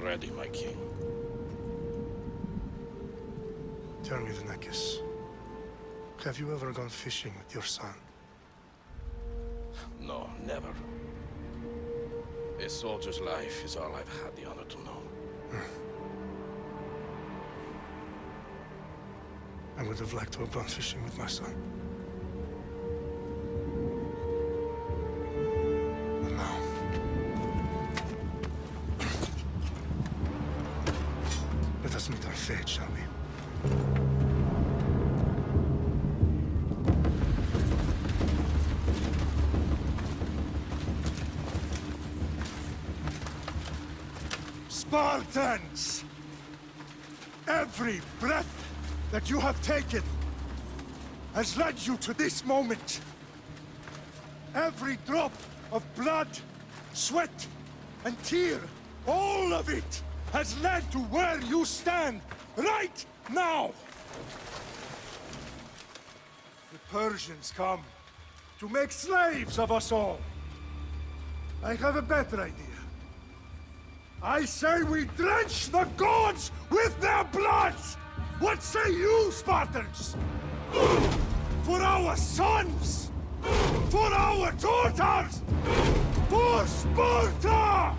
ready, my king. Tell me, Vinakis, have you ever gone fishing with your son? No, never. A soldier's life is all I've had the honor to know. I would have liked to have gone fishing with my son. But now... let us meet our fate, shall we? Spartans! Every breath that you have taken has led you to this moment. Every drop of blood, sweat, and tear, all of it has led to where you stand right now. The Persians come to make slaves of us all. I have a better idea. I say we drench the gods with their bloods! What say you, Spartans? For our sons! For our daughters! For Sparta!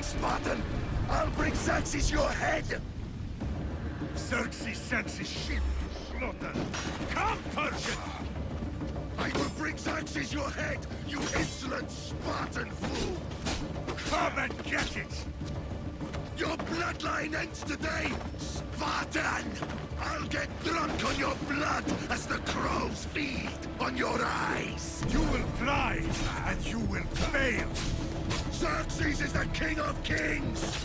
Spartan! I'll bring Xerxes your head! Xerxes sends his sheep to slaughter. Come, Persian! I will bring Xerxes your head, you insolent Spartan fool! Come and get it! Your bloodline ends today, Spartan! I'll get drunk on your blood as the crows feed on your eyes! You will fly, and you will fail! Xerxes is the king of kings!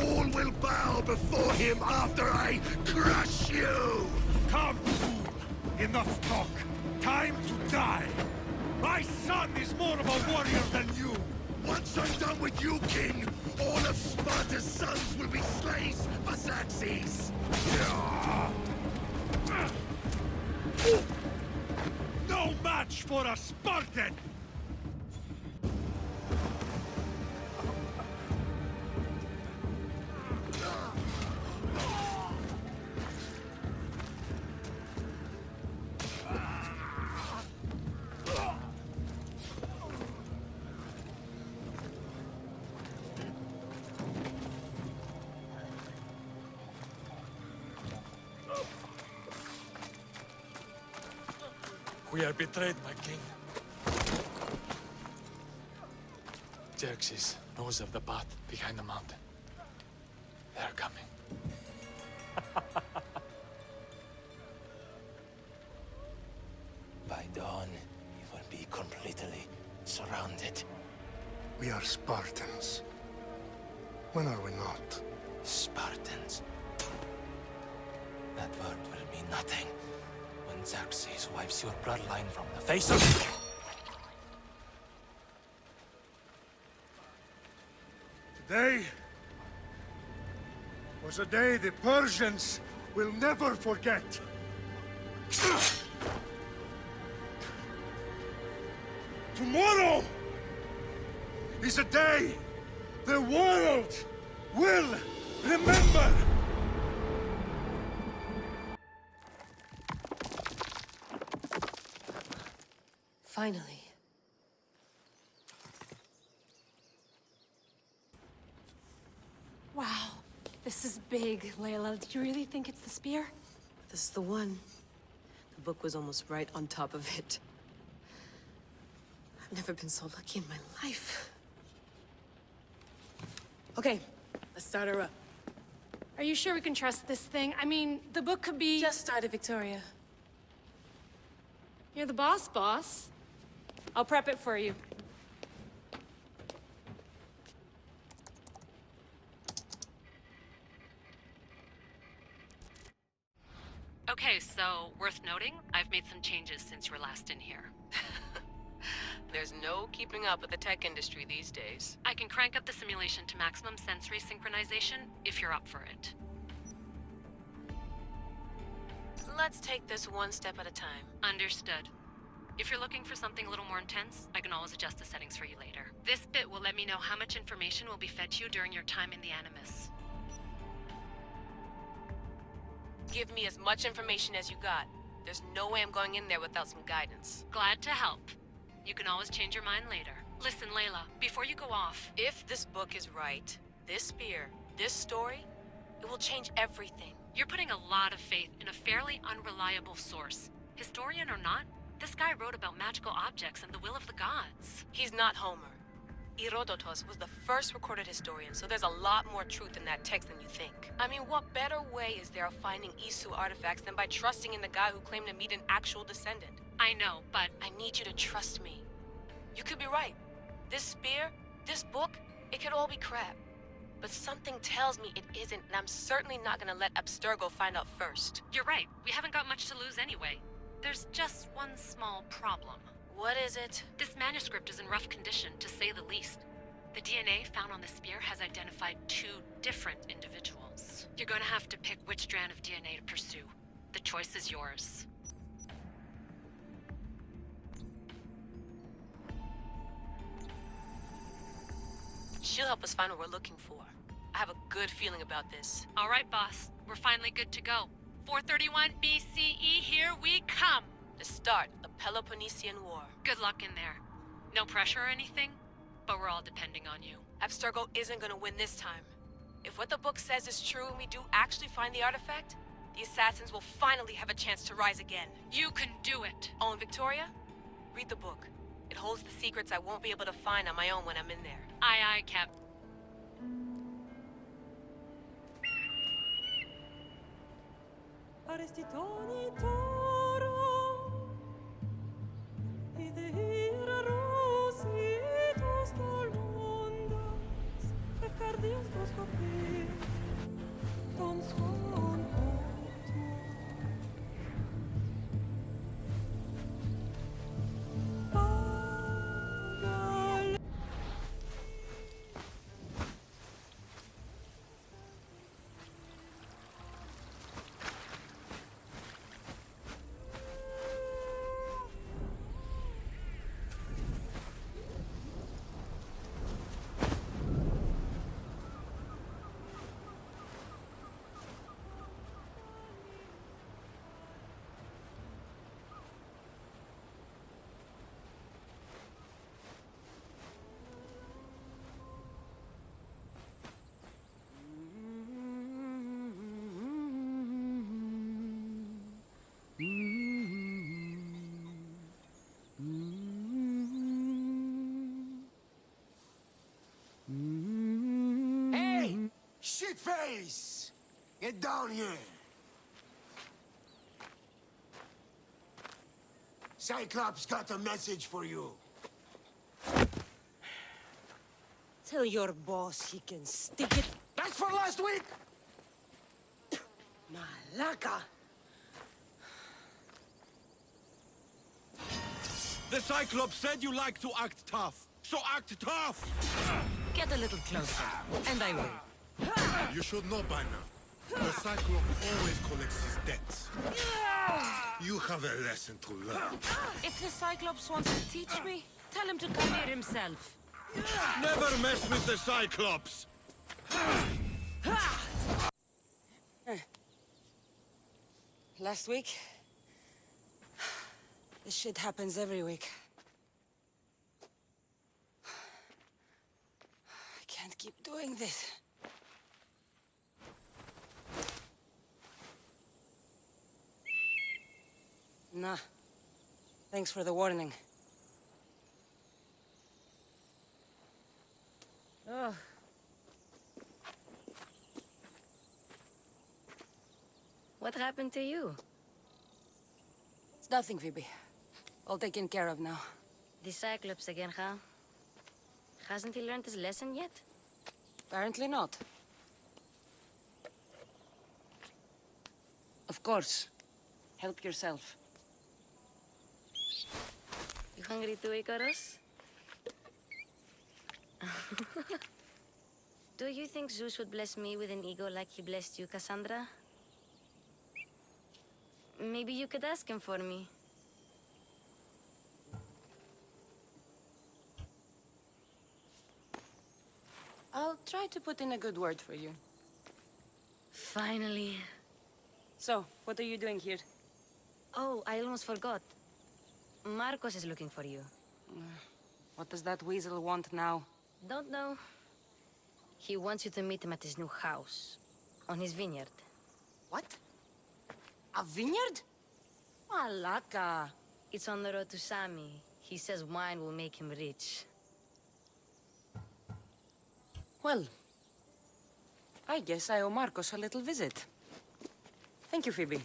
All will bow before him after I crush you! Come, fool! Enough talk! Time to die! My son is more of a warrior than you! Once I'm done with you, king, All of Sparta's sons will be slaves for Xerxes! No match for a Spartan! We are betrayed, my king. Xerxes knows of the path behind the mountain. They are coming. By dawn, you will be completely surrounded. We are Spartans. When are we not? Spartans. That word will mean nothing when Xerxes wipes your bloodline from the face of... Today was a day the Persians will never forget. Tomorrow is a day the world will remember. Finally. Wow. This is big, Layla. Do you really think it's the spear? This is the one. The book was almost right on top of it. I've never been so lucky in my life. Okay, let's start her up. Are you sure we can trust this thing? I mean, the book could be... Just started, Victoria. You're the boss. I'll prep it for you. Okay, so worth noting, I've made some changes since you were last in here. There's no keeping up with the tech industry these days. I can crank up the simulation to maximum sensory synchronization if you're up for it. Let's take this one step at a time. Understood. If you're looking for something a little more intense, I can always adjust the settings for you later. This bit will let me know how much information will be fed to you during your time in the Animus. Give me as much information as you got. There's no way I'm going in there without some guidance. Glad to help. You can always change your mind later. Listen, Layla, before you go off... If this book is right, this spear, this story, it will change everything. You're putting a lot of faith in a fairly unreliable source. Historian or not, this guy wrote about magical objects and the will of the gods. He's not Homer. Herodotus was the first recorded historian, so there's a lot more truth in that text than you think. I mean, what better way is there of finding Isu artifacts than by trusting in the guy who claimed to meet an actual descendant? I know, but... I need you to trust me. You could be right. This spear, this book, it could all be crap. But something tells me it isn't, and I'm certainly not gonna let Abstergo find out first. You're right. We haven't got much to lose anyway. There's just one small problem. What is it? This manuscript is in rough condition, to say the least. The DNA found on the spear has identified 2 different individuals. You're gonna have to pick which strand of DNA to pursue. The choice is yours. She'll help us find what we're looking for. I have a good feeling about this. All right, boss. We're finally good to go. 431 BCE, here we come! The start of the Peloponnesian War. Good luck in there. No pressure or anything, but we're all depending on you. Abstergo isn't gonna win this time. If what the book says is true and we do actually find the artifact, the assassins will finally have a chance to rise again. You can do it! Oh, and Victoria? Read the book. It holds the secrets I won't be able to find on my own when I'm in there. Aye, aye, Cap. Meatface! Get down here! Cyclops got a message for you. Tell your boss he can stick it. That's for last week! Malaka! The Cyclops said you like to act tough, so act tough! Get a little closer, and I will. You should know by now. The Cyclops always collects his debts. You have a lesson to learn. If the Cyclops wants to teach me, tell him to come here himself. Never mess with the Cyclops! Last week? This shit happens every week. I can't keep doing this. Nah. Thanks for the warning. Oh. What happened to you? It's nothing, Phoebe. All taken care of now. The Cyclops again, huh? Hasn't he learned his lesson yet? Apparently not. Of course. Help yourself. You hungry too, Icarus? Do you think Zeus would bless me with an ego like he blessed you, Cassandra? Maybe you could ask him for me. I'll try to put in a good word for you. Finally. So, what are you doing here? Oh, I almost forgot. Marcos is looking for you. What does that weasel want now? Don't know. He wants you to meet him at his new house. On his vineyard. What? A vineyard? Malaka. It's on the road to Sami. He says wine will make him rich. Well, I guess I owe Marcos a little visit. Thank you, Phoebe.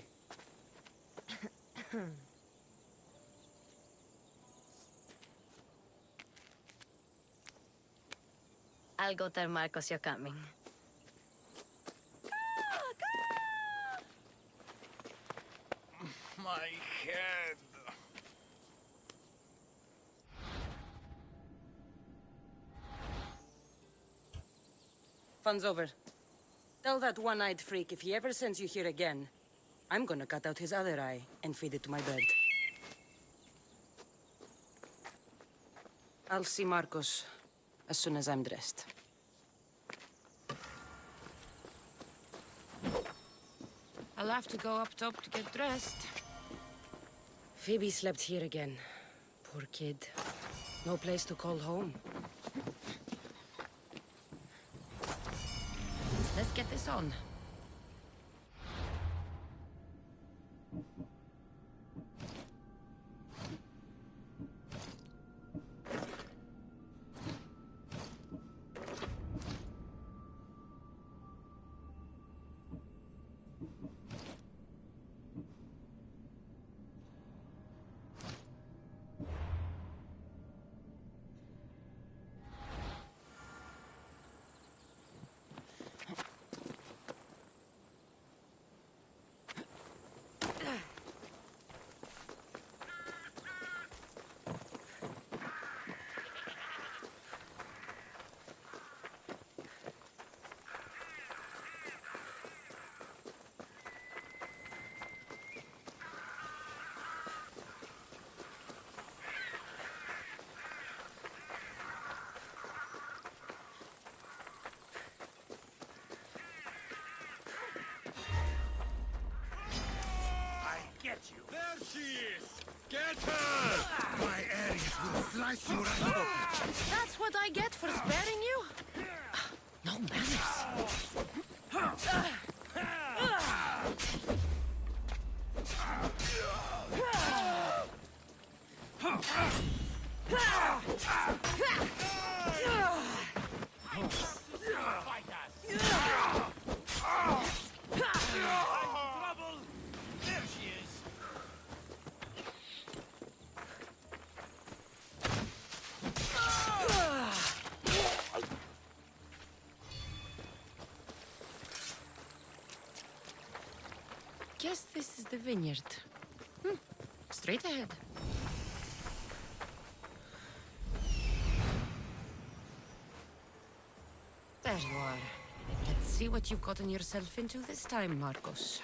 I'll go tell Marcos you're coming. My head. Fun's over. Tell that one-eyed freak if he ever sends you here again, I'm gonna cut out his other eye and feed it to my bird. I'll see Marcos as soon as I'm dressed. I'll have to go up top to get dressed. Phoebe slept here again. Poor kid. No place to call home. Let's get this on. There she is! Get her! My Ares will slice you right open. That's what I get for sparing you? No manners. guess this is the vineyard. Straight ahead. There you are. Let's see what you've gotten yourself into this time, Marcos.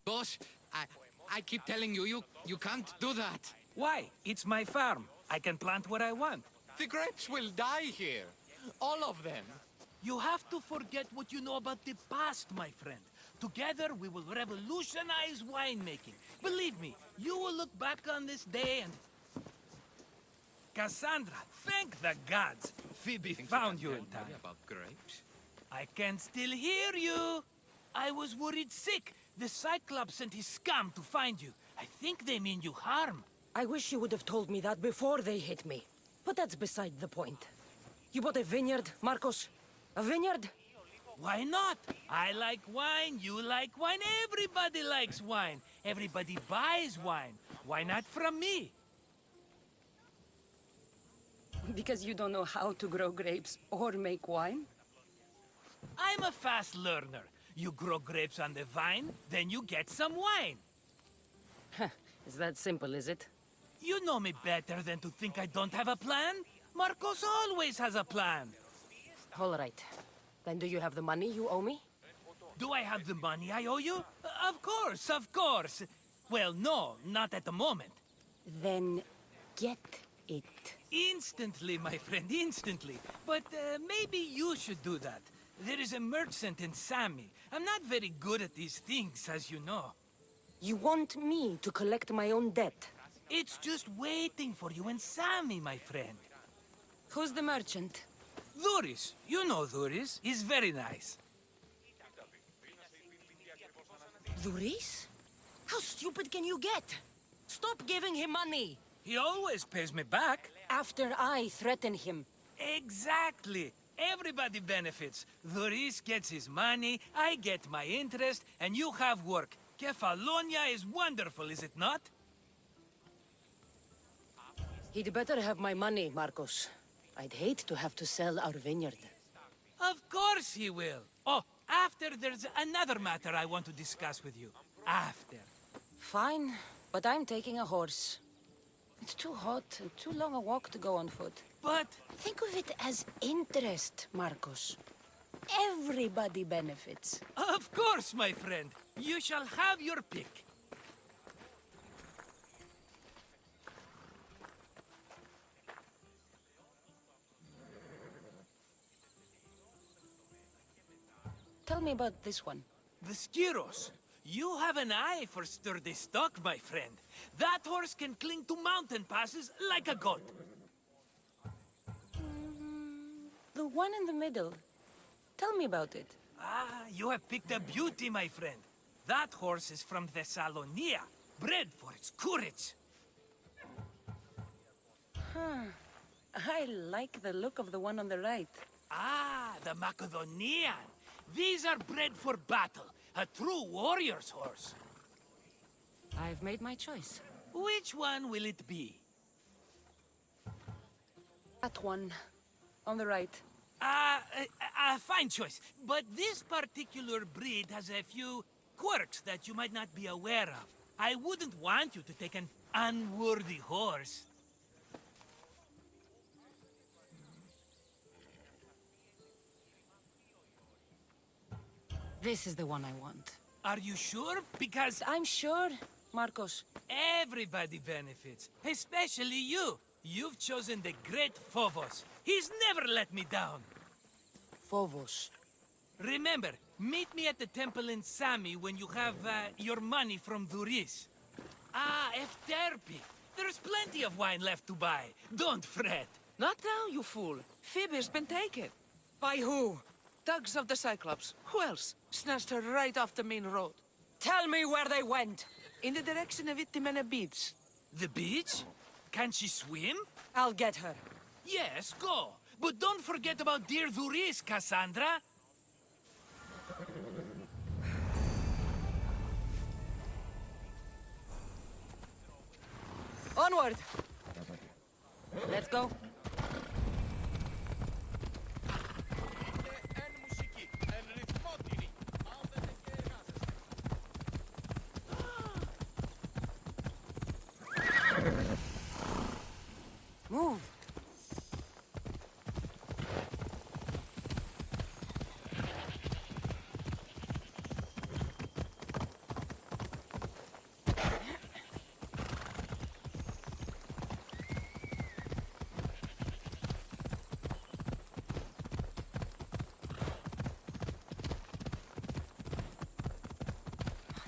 Boss, I keep telling you, you can't do that. Why? It's my farm. I can plant what I want. The grapes will die here. All of them. You have to forget what you know about the past, my friend. Together, we will revolutionize winemaking. Believe me, you will look back on this day and... Cassandra, thank the gods. Phoebe found you in time. About grapes? I can still hear you. I was worried sick. The Cyclops sent his scum to find you. I think they mean you harm. I wish you would have told me that before they hit me. But that's beside the point. You bought a vineyard, Marcos? A vineyard? Why not? I like wine, you like wine, everybody likes wine. Everybody buys wine. Why not from me? Because you don't know how to grow grapes or make wine? I'm a fast learner. You grow grapes on the vine, then you get some wine. Is that simple, is it? You know me better than to think I don't have a plan. Marcos always has a plan. All right. Then do you have the money you owe me? Do I have the money I owe you? Of course, of course. Well, no, not at the moment. Then get it. Instantly, my friend, instantly. But maybe you should do that. There is a merchant in Sami. I'm not very good at these things, as you know. You want me to collect my own debt? It's just waiting for you in Sami, my friend. Who's the merchant? Duris. You know Duris. He's very nice. Duris? How stupid can you get? Stop giving him money! He always pays me back. After I threaten him. Exactly. Everybody benefits. Duris gets his money, I get my interest, and you have work. Kefalonia is wonderful, is it not? He'd better have my money, Marcos. I'd hate to have to sell our vineyard. Of course he will. Oh, after there's another matter I want to discuss with you. After. Fine, but I'm taking a horse. It's too hot and too long a walk to go on foot. But... think of it as interest, Marcos. Everybody benefits. Of course, my friend. You shall have your pick. Tell me about this one. The Skiros. You have an eye for sturdy stock, my friend. That horse can cling to mountain passes like a goat. The one in the middle. Tell me about it. Ah, you have picked a beauty, my friend. That horse is from Thessalonia, bred for its courage. I like the look of the one on the right. Ah, the Macedonian. These are bred for battle. A true warrior's horse. I've made my choice. Which one will it be? That one. On the right. Fine choice. But this particular breed has a few quirks that you might not be aware of. I wouldn't want you to take an unworthy horse. This is the one I want. Are you sure? Because... I'm sure, Marcos. everybody benefits. Especially you. You've chosen the great Phobos. He's never let me down. Phobos. Remember, meet me at the temple in Sami when you have your money from Duris. Ah, Efterpi. There's plenty of wine left to buy. Don't fret. Not now, you fool. Phoebe's been taken. By who? Thugs of the Cyclops. Who else? Snatched her right off the main road. Tell me where they went. In the direction of Itimena Beach. The beach? Can she swim? I'll get her. Yes, go. But don't forget about dear Duris, Cassandra. Onward! Let's go. Move.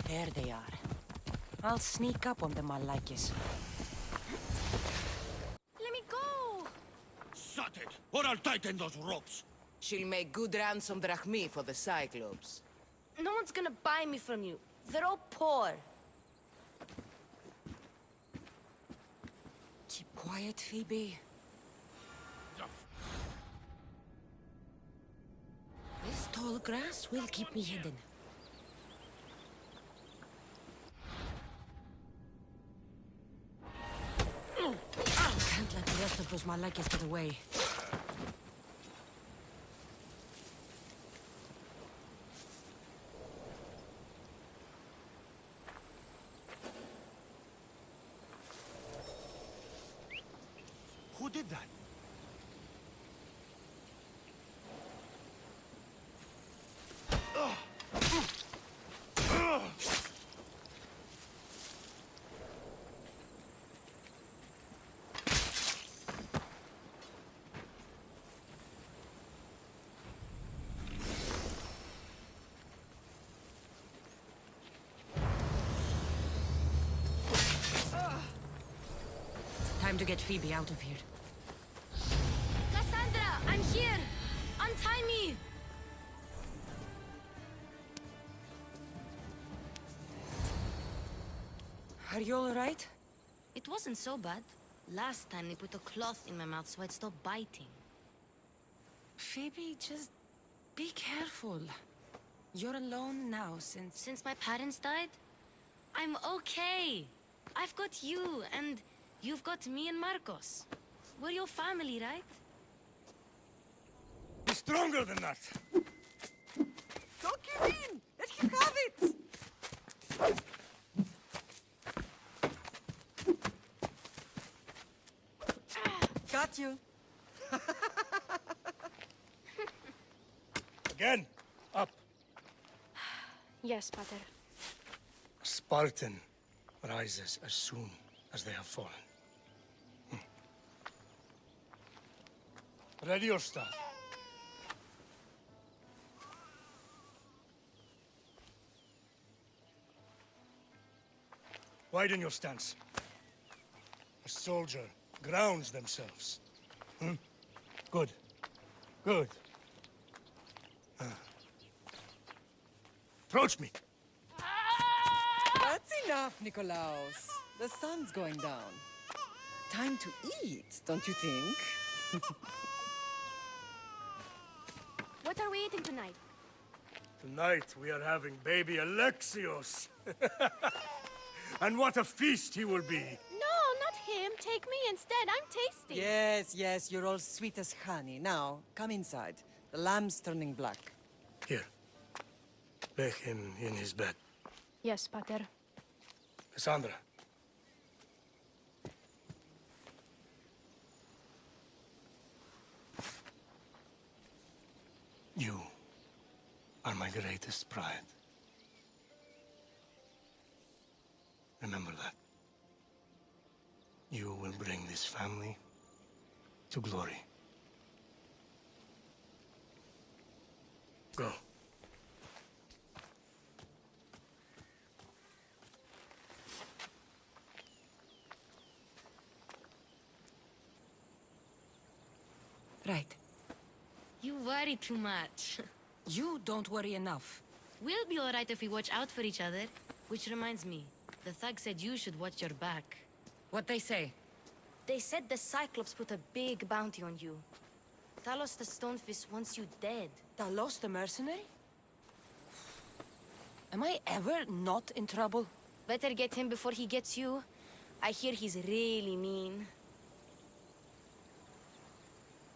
There they are. I'll sneak up on them, Malakis. Let me go! Shut it, or I'll tighten those ropes. She'll make good ransom drachmi for the Cyclops. No one's gonna buy me from you. They're all poor. Keep quiet, Phoebe. This tall grass will keep me hidden. Can't let the rest of those Malakis get away. Who did that? Time to get Phoebe out of here. Cassandra, I'm here! Untie me! Are you all right? It wasn't so bad. Last time they put a cloth in my mouth so I'd stop biting. Phoebe, just be careful. You're alone now Since my parents died? I'm okay. I've got you, and you've got me and Marcos. We're your family, right? Be stronger than that! Don't give in! Let him have it! Got you. Again! Up! Yes, Pater. A Spartan rises as soon as they have fallen. Ready your staff. Widen your stance. A soldier grounds themselves. Good. Good. Approach me. That's enough, Nikolaos. The sun's going down. Time to eat, don't you think? What are we eating tonight? Tonight we are having baby Alexios. And what a feast he will be. No, not him. Take me instead. I'm tasty. Yes, you're all sweet as honey. Now, come inside. The lamb's turning black. Here. Lay him in his bed. Yes, Pater. Cassandra. You are my greatest pride. Remember that. You will bring this family to glory. Go. Right. You worry too much. You don't worry enough. We'll be alright if we watch out for each other. Which reminds me, the thug said you should watch your back. What they say? They said the Cyclops put a big bounty on you. Talos the Stonefist wants you dead. Talos the mercenary? Am I ever not in trouble? Better get him before he gets you. I hear he's really mean.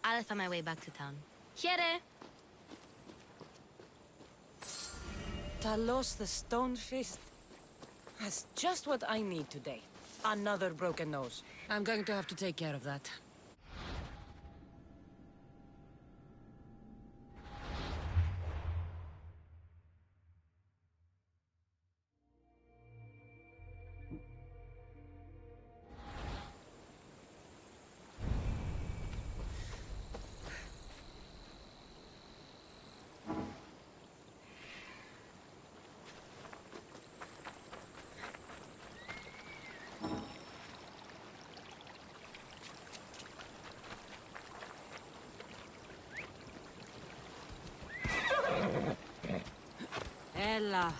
I'll find my way back to town. Here! Talos the Stonefist. That's just what I need today. Another broken nose. I'm going to have to take care of that. Ella.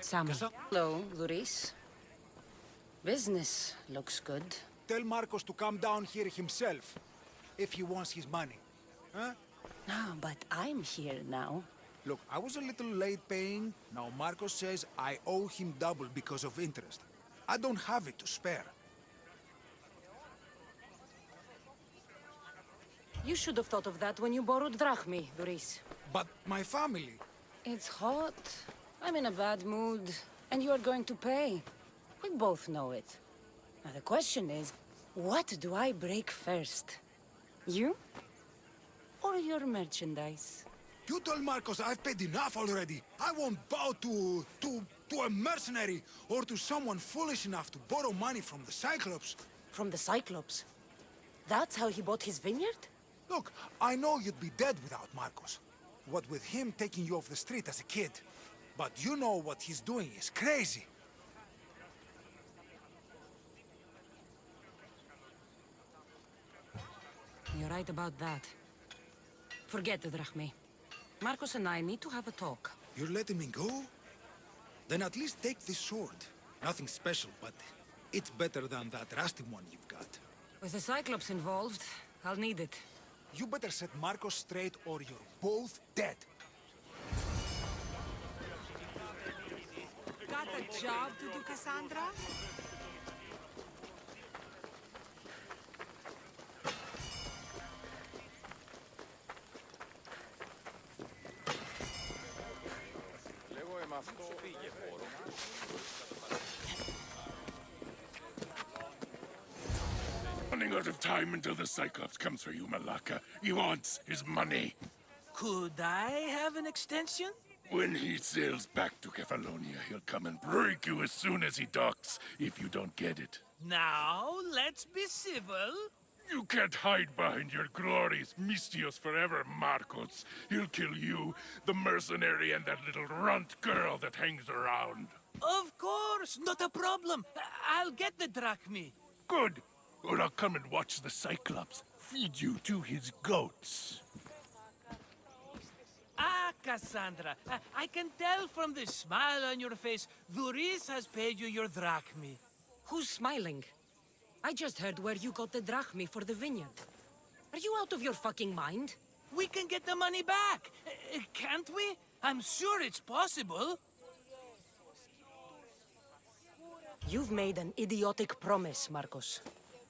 Sam. Hello, Luis. Business looks good. Tell Marcos to come down here himself, if he wants his money. Huh? No, but I'm here now. Look, I was a little late paying. Now Marcos says I owe him double because of interest. I don't have it to spare. You should have thought of that when you borrowed drachmi, Luis. But my family... It's hot. I'm in a bad mood. And you're going to pay. We both know it. Now the question is, what do I break first? You? Or your merchandise? You told Marcos I've paid enough already. I won't bow to a mercenary or to someone foolish enough to borrow money from the Cyclops. From the Cyclops? That's how he bought his vineyard? Look, I know you'd be dead without Marcos. What with him taking you off the street as a kid. But you know what he's doing is crazy. You're right about that. Forget the drachmi. Marcos and I need to have a talk. You're letting me go? Then at least take this sword. Nothing special, but it's better than that rusty one you've got. With the Cyclops involved, I'll need it. You better set Marcos straight or you're both dead. Got a job to do, Cassandra? Running out of time until the Cyclops comes for you, Malaka. He wants his money. Could I have an extension? When he sails back to Kefalonia, he'll come and break you as soon as he docks, if you don't get it. Now, let's be civil. You can't hide behind your glorious Mistios forever, Marcos. He'll kill you, the mercenary, and that little runt girl that hangs around. Of course, not a problem. I'll get the drachmi. Good. Or I'll come and watch the Cyclops feed you to his goats. Ah, Cassandra, I can tell from the smile on your face, Duris has paid you your drachmi. Who's smiling? I just heard where you got the drachmi for the vineyard. Are you out of your fucking mind? We can get the money back, can't we? I'm sure it's possible. You've made an idiotic promise, Marcos.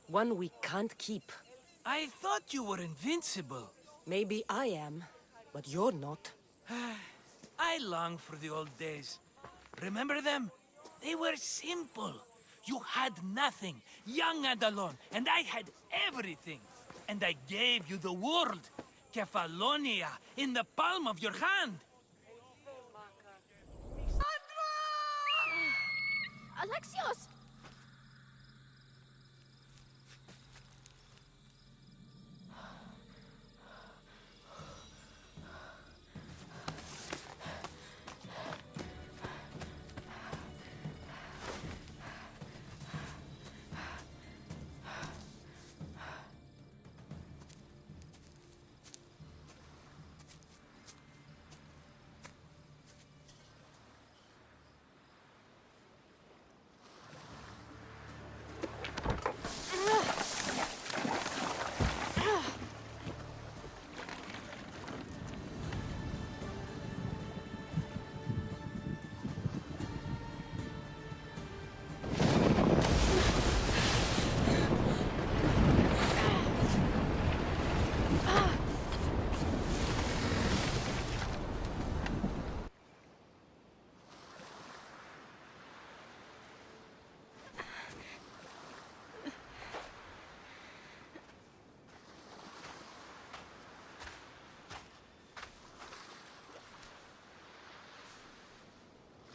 One we can't keep. I thought you were invincible. Maybe I am, but you're not. I long for the old days. Remember them? They were simple. You had nothing, young and alone, and I had everything. And I gave you the world, Kefalonia, in the palm of your hand. Alexios!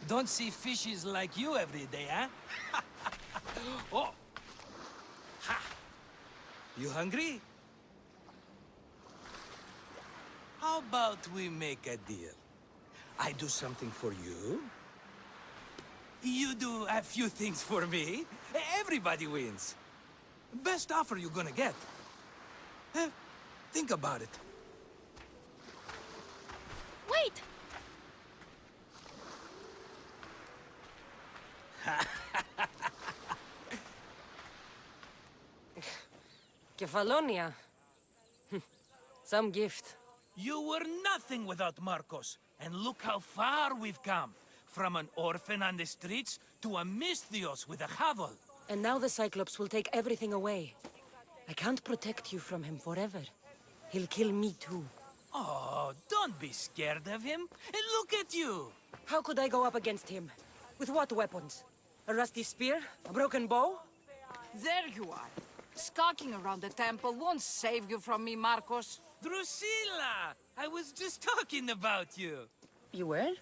Don't see fishes like you every day, huh? Oh! Ha! You hungry? How about we make a deal? I do something for you. You do a few things for me. Everybody wins. Best offer you're gonna get. Think about it. Wait! Kefalonia. Some gift. You were nothing without Marcos, and look how far we've come. From an orphan on the streets to a Misthios with a hovel. And now the Cyclops will take everything away. I can't protect you from him forever. He'll kill me too. Oh, don't be scared of him. And look at you. How could I go up against him? With what weapons? A rusty spear? A broken bow? There you are. Skulking around the temple won't save you from me, Marcos. Drusilla! I was just talking about you. You were?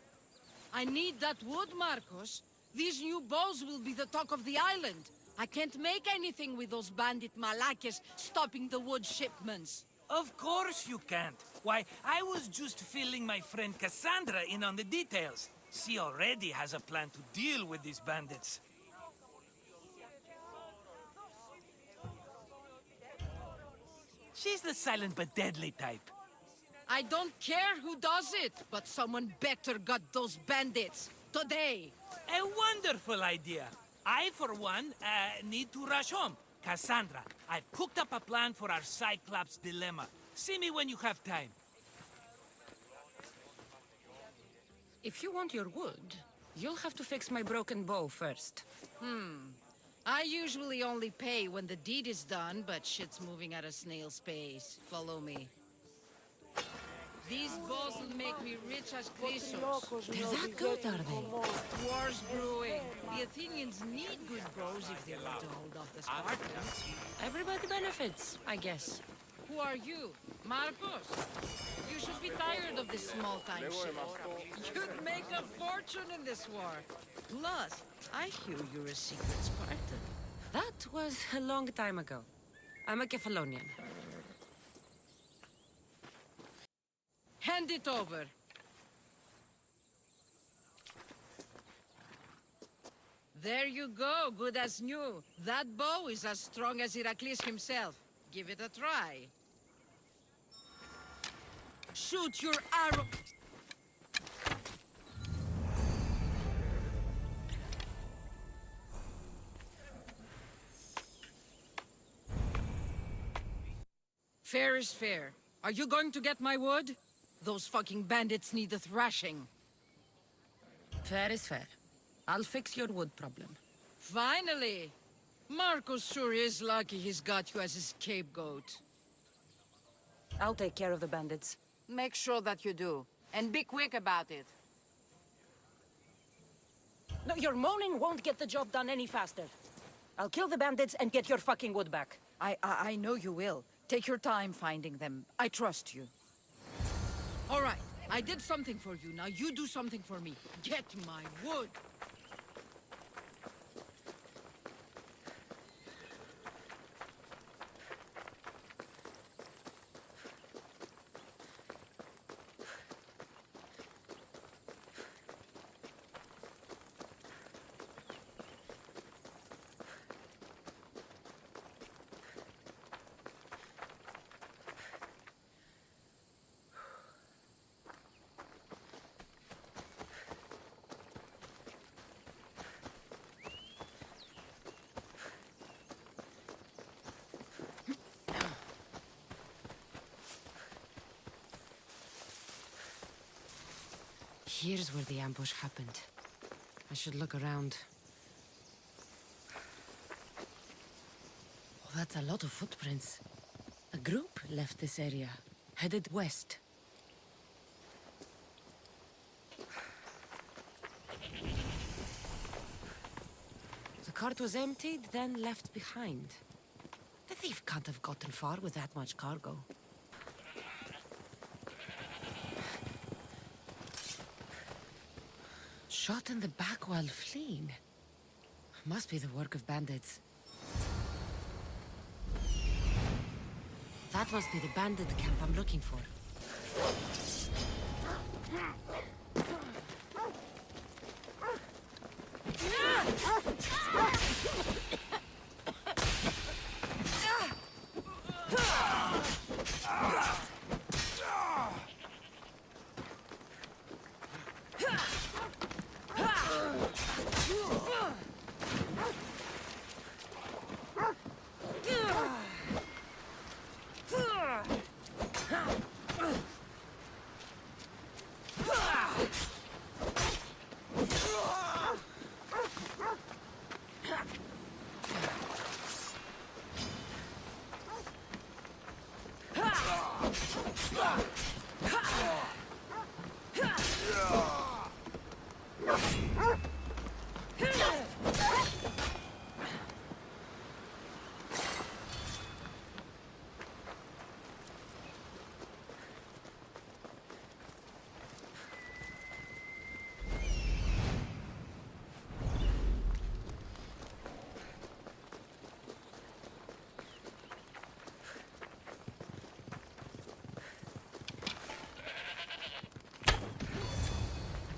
I need that wood, Marcos. These new bows will be the talk of the island. I can't make anything with those bandit malakes stopping the wood shipments. Of course you can't. Why, I was just filling my friend Cassandra in on the details. She already has a plan to deal with these bandits. She's the silent but deadly type. I don't care who does it, but someone better got those bandits. Today. A wonderful idea. I, for one, need to rush home. Cassandra, I've cooked up a plan for our Cyclops dilemma. See me when you have time. If you want your wood, you'll have to fix my broken bow first. I usually only pay when the deed is done, but shit's moving at a snail's pace. Follow me. These bows will make me rich as Chrysos. They're that good, are they? War's brewing. The Athenians need good bows if they want to hold off the Spartans. Everybody benefits, I guess. Who are you? Marcos? You should be tired of this small-time shit. You'd make a fortune in this war. Plus, I hear you're a secret Spartan. That was a long time ago. I'm a Kefalonian. Hand it over. There you go, good as new. That bow is as strong as Heracles himself. Give it a try. Shoot your arrow. Fair is fair. Are you going to get my wood? Those fucking bandits need a thrashing. Fair is fair. I'll fix your wood problem. Finally! Marcos sure is lucky he's got you as his scapegoat. I'll take care of the bandits. Make sure that you do. And be quick about it. No, your moaning won't get the job done any faster. I'll kill the bandits and get your fucking wood back. I know you will. Take your time finding them. I trust you. All right. I did something for you. Now you do something for me. Get my wood. Here's where the ambush happened. I should look around. Oh, that's a lot of footprints. A group left this area, headed west. The cart was emptied, then left behind. The thief can't have gotten far with that much cargo. Shot in the back while fleeing. Must be the work of bandits. That must be the bandit camp I'm looking for.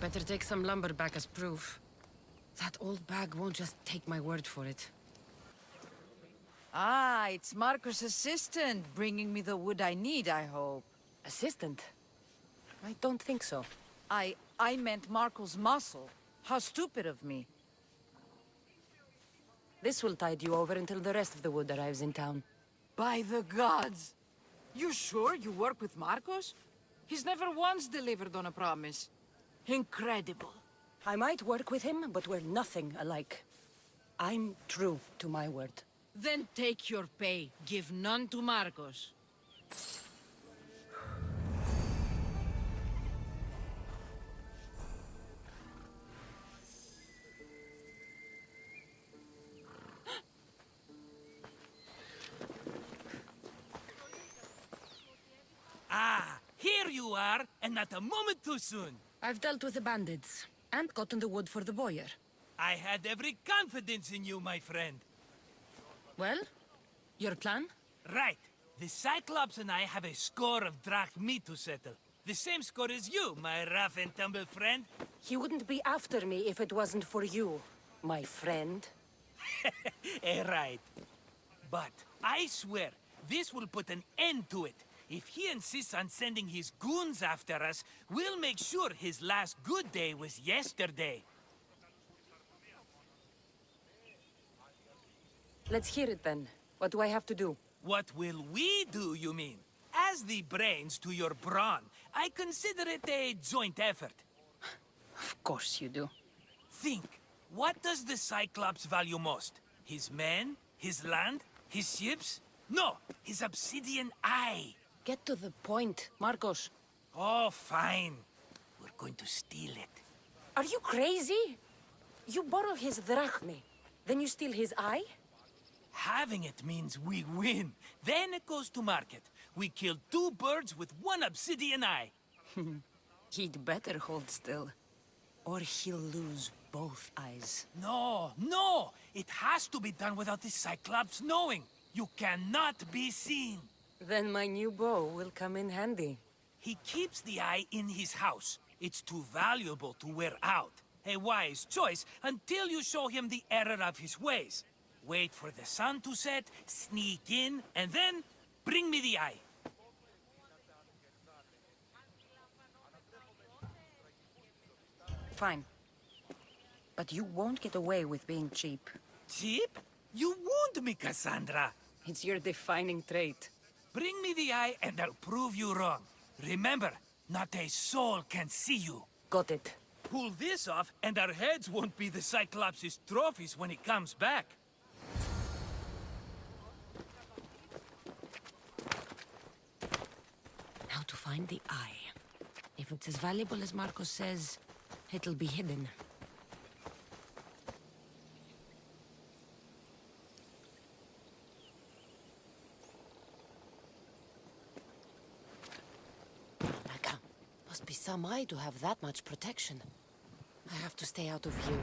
Better take some lumber back as proof. That old bag won't just take my word for it. Ah, it's Marco's assistant bringing me the wood I need, I hope. Assistant? I don't think so. I meant Marco's muscle. How stupid of me. This will tide you over until the rest of the wood arrives in town. By the gods! You sure you work with Marcos? He's never once delivered on a promise. Incredible. I might work with him, but we're nothing alike. I'm true to my word. Then take your pay. Give none to Marcos. Ah, here you are, and not a moment too soon. I've dealt with the bandits, and gotten the wood for the boyar. I had every confidence in you, my friend. Well, your plan? Right. The Cyclops and I have a score of drachmi to settle. The same score as you, my rough and tumble friend. He wouldn't be after me if it wasn't for you, my friend. Right. But I swear, this will put an end to it. If he insists on sending his goons after us, we'll make sure his last good day was yesterday. Let's hear it then. What do I have to do? What will we do, you mean? As the brains to your brawn, I consider it a joint effort. Of course you do. Think, what does the Cyclops value most? His men? His land? His ships? No, his obsidian eye. Get to the point, Marcos. Oh, fine. We're going to steal it. Are you crazy? You borrow his drachme, then you steal his eye? Having it means we win. Then it goes to market. We kill 2 birds with 1 obsidian eye. He'd better hold still, or he'll lose both eyes. No, no! It has to be done without the Cyclops knowing. You cannot be seen. Then my new bow will come in handy. He keeps the eye in his house. It's too valuable to wear out. A wise choice until you show him the error of his ways. Wait for the sun to set, sneak in, and then bring me the eye. Fine. But you won't get away with being cheap. Cheap? You wound me, Cassandra. It's your defining trait. Bring me the eye and I'll prove you wrong. Remember, not a soul can see you. Got it. Pull this off and our heads won't be the Cyclops' trophies when he comes back. Now to find the eye. If it's as valuable as Marcos says, it'll be hidden. Naka, must be some eye to have that much protection. I have to stay out of view.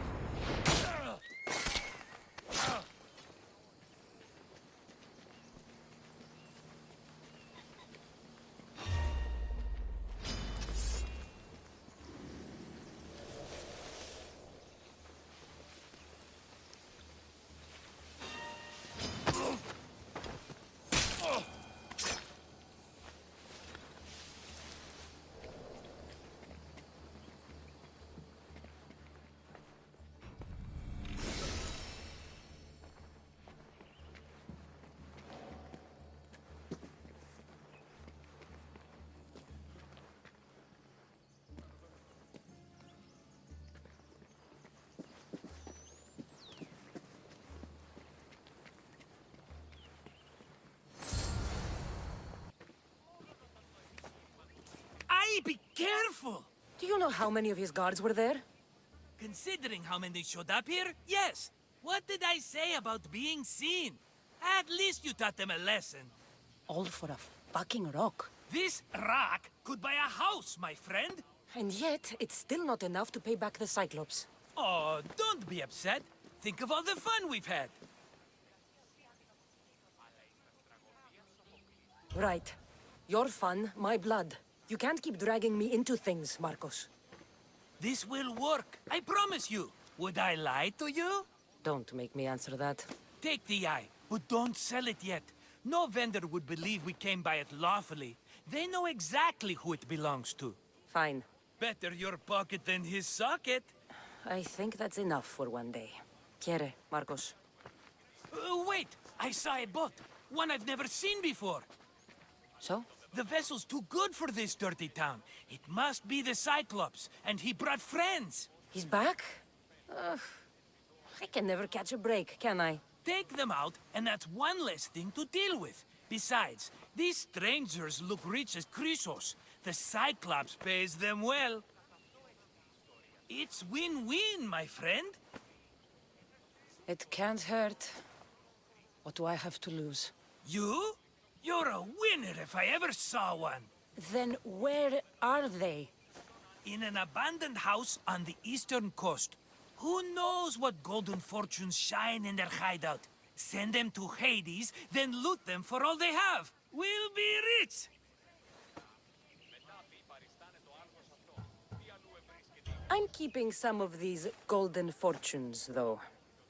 Be careful! Do you know how many of his guards were there? Considering how many showed up here, yes. What did I say about being seen? At least you taught them a lesson. All for a fucking rock. This rock could buy a house, my friend. And yet, it's still not enough to pay back the Cyclops. Oh, don't be upset. Think of all the fun we've had. Right. Your fun, my blood. You can't keep dragging me into things, Marcos. This will work, I promise you. Would I lie to you? Don't make me answer that. Take the eye, but don't sell it yet. No vendor would believe we came by it lawfully. They know exactly who it belongs to. Fine. Better your pocket than his socket. I think that's enough for one day. Quiere, Marcos. Wait! I saw a boat. One I've never seen before. So? The vessel's too good for this dirty town. It must be the Cyclops, and he brought friends. He's back? I can never catch a break, can I? Take them out, and that's one less thing to deal with. Besides, these strangers look rich as Chrysos. The Cyclops pays them well. It's win-win, my friend. It can't hurt. What do I have to lose? You? You're a winner if I ever saw one. Then where are they? In an abandoned house on the eastern coast. Who knows what golden fortunes shine in their hideout? Send them to Hades, then loot them for all they have. We'll be rich! I'm keeping some of these golden fortunes, though.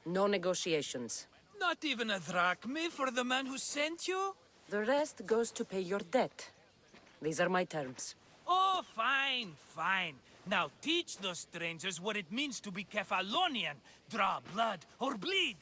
No negotiations. Not even a drachme for the man who sent you? The rest goes to pay your debt. These are my terms. Oh, fine, fine. Now teach those strangers what it means to be Kefalonian. Draw blood or bleed.